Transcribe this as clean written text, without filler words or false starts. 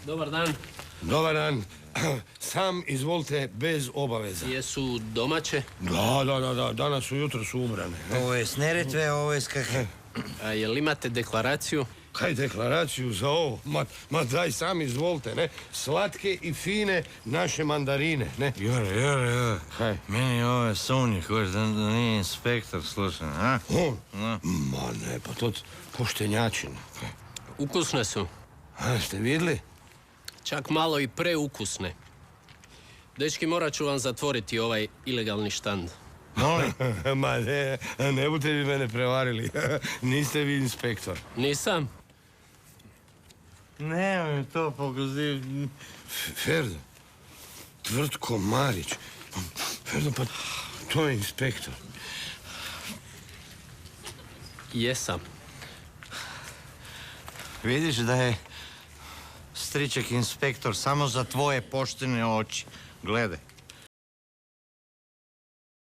Dobar dan. Dobar dan. Sam izvolite bez obaveza. Jesu domaće? Da. Danas ujutro su ubrane. Ovo je s Neretve, a ovo je s Krke. A jel imate deklaraciju? Kaj deklaraciju za ovo? Ma daj sam izvolite, ne? Slatke i fine naše mandarine, ne? Jure. Kaj? Meni ovo je sumnje, da nije inspektor slušan, a? On? No. Ma ne, pa to poštenjačina. Ukusne su. A, ste vidjeli? Čak malo i preukusne. Dečki, morat ću vam zatvoriti ovaj ilegalni štand. Molim? Ma ne budete vi mene prevarili. Niste vi inspektor. Nisam? Nemoj to pokazati. Ferdo, Tvrtko Marić. Ferdo, pa to je inspektor. Jesam. Vidiš da je striček inspektor samo za tvoje poštene oči. Gledaj.